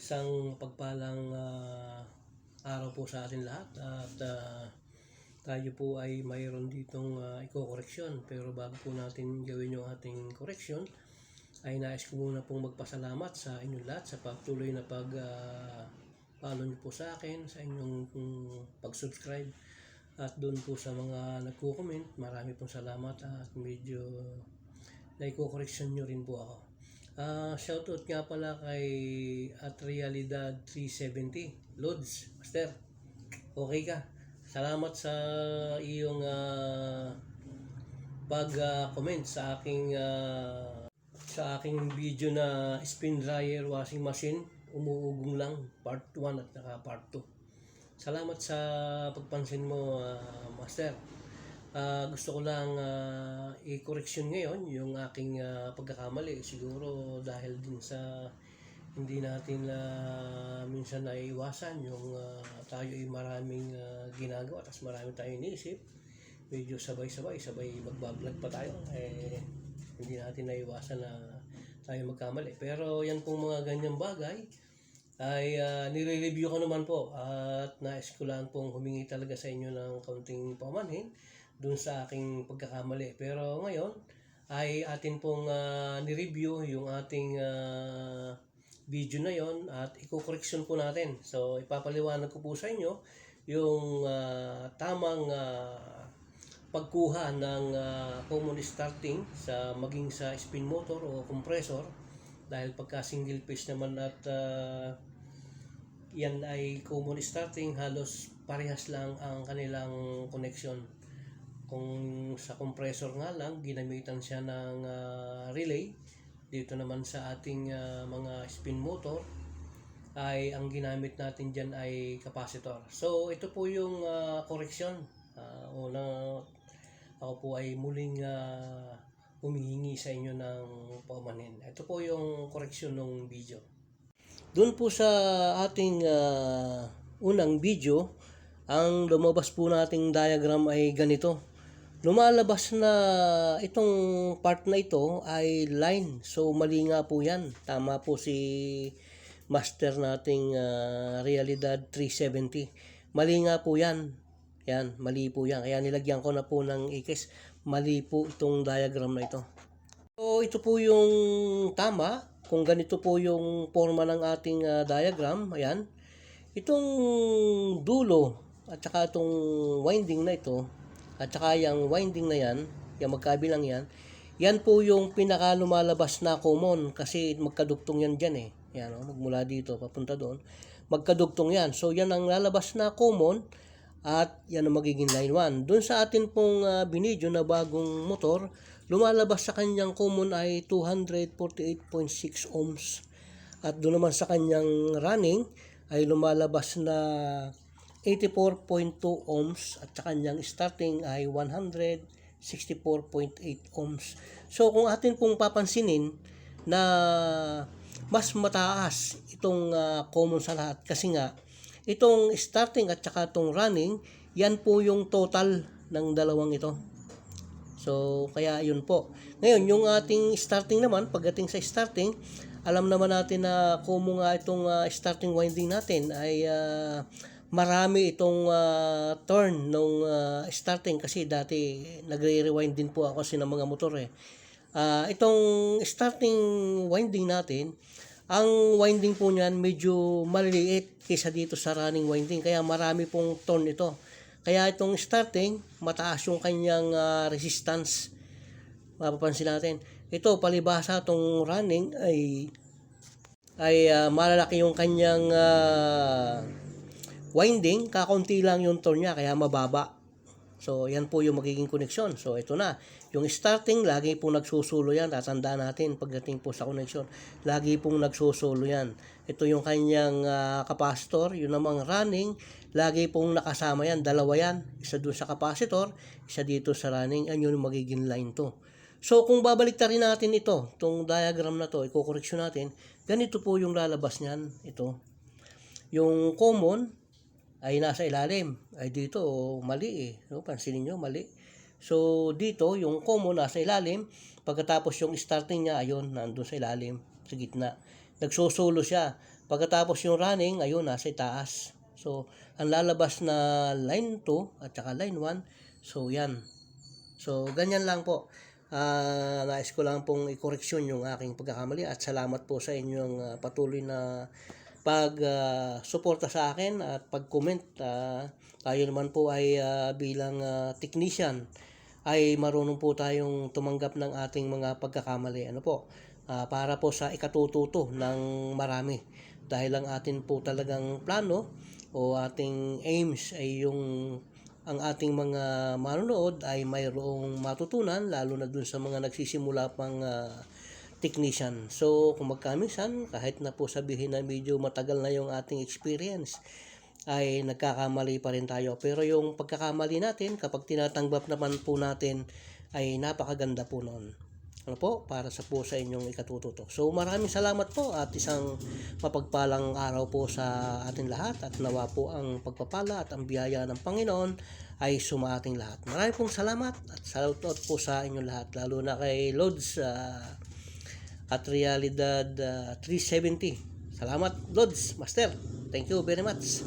Isang pagpalang araw po sa atin lahat at tayo po ay mayroon ditong iko-correction. Pero bago po natin gawin yung ating correction ay nais ko muna pong magpasalamat sa inyong lahat sa patuloy na follow nyo po sa akin, sa inyong pag-subscribe at doon po sa mga nagko-comment. Marami pong salamat at medyo na-iko-correction nyo rin po ako. Shoutout nga pala kay Realidad 370 Lods, Master, okay ka? Salamat sa iyong pag-comment sa aking video na spin dryer washing machine umuugong lang part 1 at saka part 2. Salamat sa pagpansin mo, Master. Gusto ko lang i-correction ngayon yung aking pagkakamali. Siguro dahil din sa hindi natin minsan naiiwasan yung tayo ay maraming ginagawa at marami tayong iniisip. Medyo sabay magbablog pa tayo. Hindi natin naiiwasan na tayo magkamali. Pero yan pong mga ganyang bagay ay nire-review ko naman po at nais ko lang pong humingi talaga sa inyo ng kaunting pamanhin dun sa aking pagkakamali. Pero ngayon ay atin pong ni-review yung ating video na yon at i-correction po natin. So ipapaliwanag ko po sa inyo yung tamang pagkuha ng common starting sa maging sa spin motor o compressor, dahil pagka single phase naman at yan ay common starting, halos parehas lang ang kanilang connection. Kung sa compressor nga lang ginamitan siya ng relay, dito naman sa ating mga spin motor ay ang ginamit natin dyan ay capacitor. So ito po yung correction. Una, ako po ay muling humihingi sa inyo ng paumanhin. Ito po yung correction ng video. Doon po sa ating unang video, ang lumabas po nating diagram ay ganito. Lumalabas na itong part na ito ay line. So mali nga po yan. Tama po si master nating Realidad 370. Mali nga po yan. Yan, mali po yan. Kaya nilagyan ko na po ng ikis. Mali po itong diagram na ito. So ito po yung tama. Kung ganito po yung forma ng ating diagram, ayan. Itong dulo at saka itong winding na ito, at saka yung winding na yan, yung magkabilang yan, yan po yung pinaka lumalabas na common kasi magkadugtong yan dyan Yan, magmula dito papunta doon. Magkadugtong yan. So yan ang lalabas na common at yan ang magiging line 1. Doon sa atin pong binidyo na bagong motor, lumalabas sa kanyang common ay 248.6 ohms. At doon naman sa kanyang running ay lumalabas na 84.2 ohms at sa kanyang starting ay 164.8 ohms. So kung atin pong papansinin na mas mataas itong common sa lahat kasi nga itong starting at saka itong running, yan po yung total ng dalawang ito. So kaya yun po. Ngayon yung ating starting naman, pagdating sa starting, alam naman natin na kung nga itong starting winding natin ay marami itong turn nung starting kasi dati nagre-rewind din po ako kasi ng mga motor itong starting winding natin, ang winding po niyan medyo maliliit kaysa dito sa running winding, kaya marami pong turn ito. Kaya itong starting, mataas yung kanyang resistance. Mapapansin natin. Ito, palibhasa itong running ay malalaki yung kanyang winding, kakaunti lang yung turn niya, kaya mababa. So, yan po yung magiging connection. So, ito na. Yung starting, lagi pong nagsusulo yan. Tatandaan natin pagdating po sa connection. Lagi pong nagsusulo yan. Ito yung kanyang capacitor. Yung namang running, lagi pong nakasama yan. Dalawa yan. Isa dun sa capacitor, isa dito sa running. Yan yung magiging line to. So, kung babaliktarin natin ito, itong diagram na to, iko-correction natin, ganito po yung lalabas niyan. Ito. Yung common ay nasa ilalim. Ay dito, mali No, pansinin nyo, mali. So, dito, yung common nasa ilalim. Pagkatapos yung starting niya, ayun, nandun sa ilalim, sa gitna. Nagsusulo siya. Pagkatapos yung running, ayun, nasa itaas. So, ang lalabas na line 2 at saka line 1, so yan. So, ganyan lang po. Nais ko lang pong i-correction yung aking pagkakamali at salamat po sa inyong patuloy na pag-suporta sa akin at pag-comment. Tayo naman po ay bilang technician ay marunong po tayong tumanggap ng ating mga pagkakamali. Ano po? Para po sa ikatututo ng marami. Dahil ang atin po talagang plano o ating aims ay yung ang ating mga manonood ay mayroong matutunan, lalo na dun sa mga nagsisimula pang technician. So, kung magkaminsan, kahit na po sabihin na medyo matagal na yung ating experience, ay nagkakamali pa rin tayo. Pero yung pagkakamali natin, kapag tinatanggap naman po natin, ay napakaganda po noon. Ano po? Para sa inyong ikatututo. So, maraming salamat po at isang mapagpalang araw po sa ating lahat at nawa po ang pagpapala at ang biyaya ng Panginoon ay sumaating lahat. Maraming pong salamat at shoutout po sa inyong lahat, lalo na kay Lods at Realidad 370. Salamat, Lods, Master. Thank you very much.